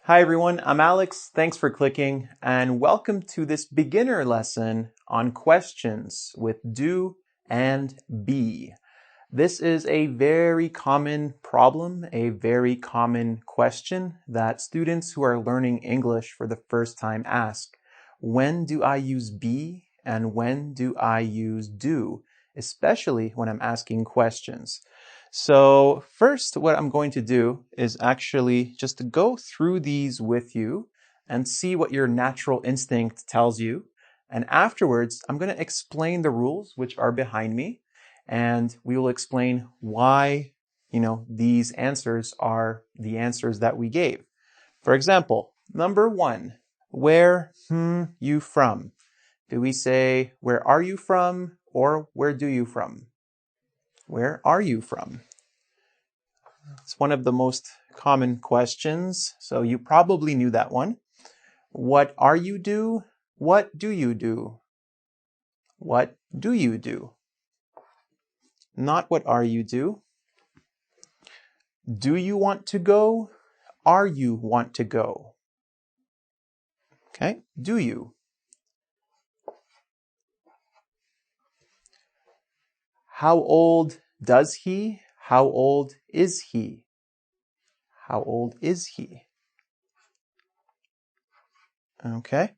Hi everyone, I'm Alex. Thanks for clicking and welcome to this beginner lesson on questions with do and be. This is a very common problem, a very common question that students who are learning English for the first time ask. When do I use be and when do I use do? Especially when I'm asking questions. So first, what I'm going to do is actually just to go through these with you and see what your natural instinct tells you. And afterwards, I'm going to explain the rules which are behind me. And we will explain why, these answers are the answers that we gave. For example, number 1, where you from? Do we say, where are you from? Or where do you from? Where are you from? It's one of the most common questions, so you probably knew that one. What are you do? What do you do? What do you do? Not what are you do. Do you want to go? Are you want to go? Okay, do you? How old does he? How old is he? How old is he? Okay.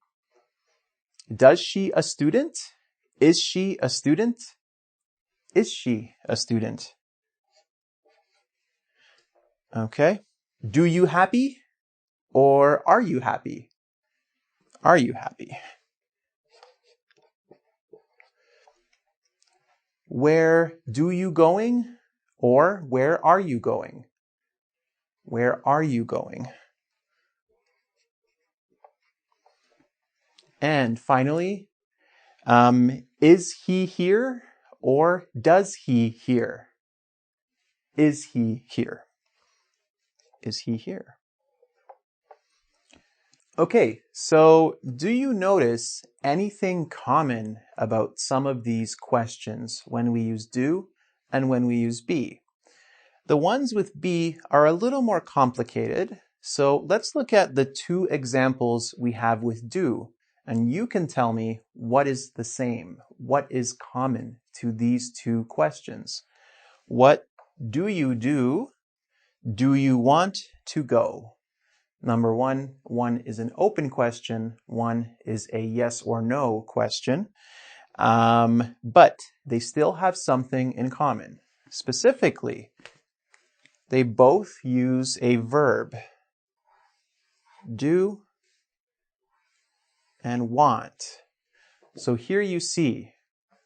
Does she a student? Is she a student? Is she a student? Okay. Do you happy? Or are you happy? Are you happy? Where do you going? Or where are you going? Where are you going? And finally, is he here or does he here? Is he here? Is he here? Okay, so do you notice anything common about some of these questions when we use do and when we use be? The ones with be are a little more complicated, so let's look at the 2 examples we have with do, and you can tell me what is the same, what is common to these 2 questions. What do you do? Do you want to go? Number 1 is an open question, 1 is a yes or no question, but they still have something in common. Specifically, they both use a verb, do and want. So here you see,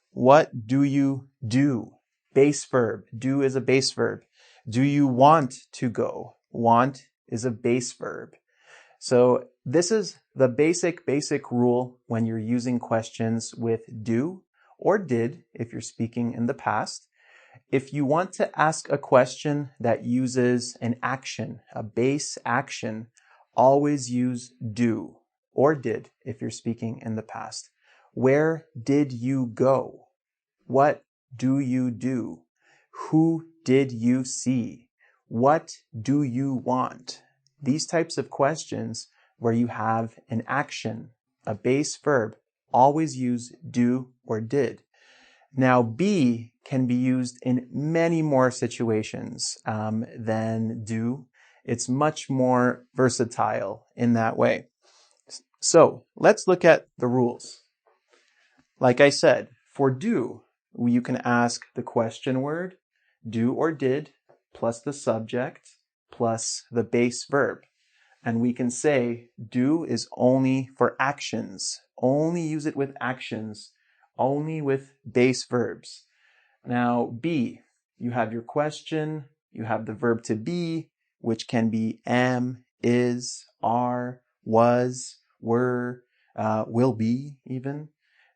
what do you do? Base verb. Do is a base verb. Do you want to go? Want is a base verb. So this is the basic rule when you're using questions with do or did if you're speaking in the past. If you want to ask a question that uses an action, a base action, always use do or did if you're speaking in the past. Where did you go? What do you do? Who did you see? What do you want? These types of questions where you have an action, a base verb, always use do or did. Now, be can be used in many more situations than do. It's much more versatile in that way. So let's look at the rules. Like I said, for do, you can ask the question word, do or did, plus the subject, plus the base verb. And we can say do is only for actions. Only use it with actions. Only with base verbs. Now, be, you have your question, you have the verb to be, which can be am, is, are, was, were, will be even.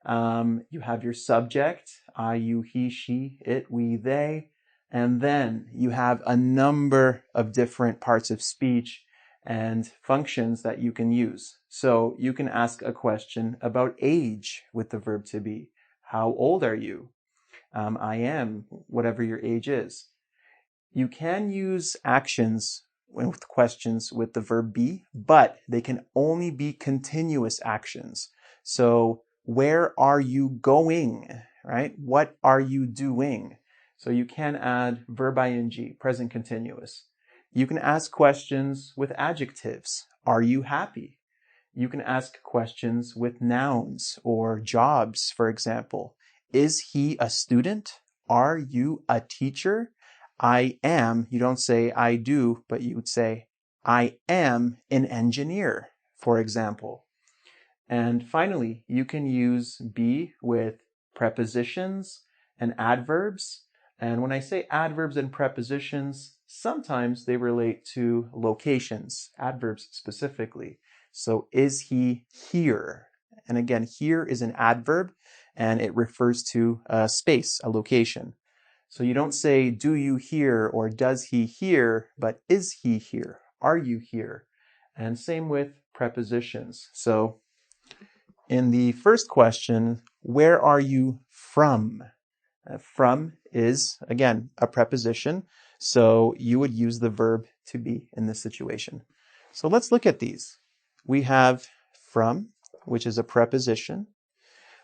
You have your subject, I, you, he, she, it, we, they. And then you have a number of different parts of speech and functions that you can use. So you can ask a question about age with the verb to be. How old are you? I am, whatever your age is. You can use actions with questions with the verb be, but they can only be continuous actions. So where are you going, right? What are you doing? So you can add verb ing, present continuous. You can ask questions with adjectives. Are you happy? You can ask questions with nouns or jobs, for example. Is he a student? Are you a teacher? I am, you don't say I do, but you would say I am an engineer, for example. And finally, you can use be with prepositions and adverbs. And when I say adverbs and prepositions, sometimes they relate to locations, adverbs specifically. So is he here? And again, here is an adverb and it refers to a space, a location. So you don't say, do you hear or does he hear, but is he here? Are you here? And same with prepositions. So in the first question, where are you from? From is, again, a preposition. So you would use the verb to be in this situation. So let's look at these. We have from, which is a preposition.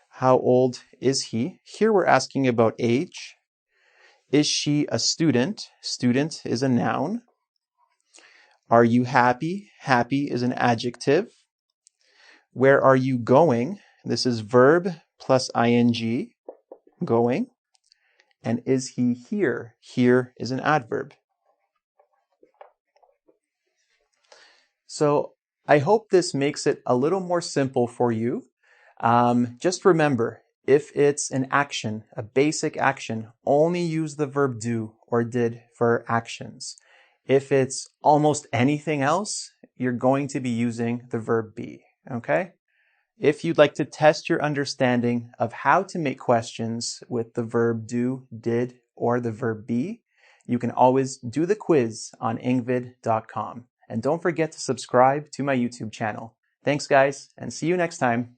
How old is he? Here we're asking about age. Is she a student? Student is a noun. Are you happy? Happy is an adjective. Where are you going? This is verb plus ing, going. And is he here? Here is an adverb. So I hope this makes it a little more simple for you. Just remember, if it's an action, a basic action, only use the verb do or did for actions. If it's almost anything else, you're going to be using the verb be, okay? If you'd like to test your understanding of how to make questions with the verb do, did, or the verb be, you can always do the quiz on engvid.com. And don't forget to subscribe to my YouTube channel. Thanks, guys, and see you next time.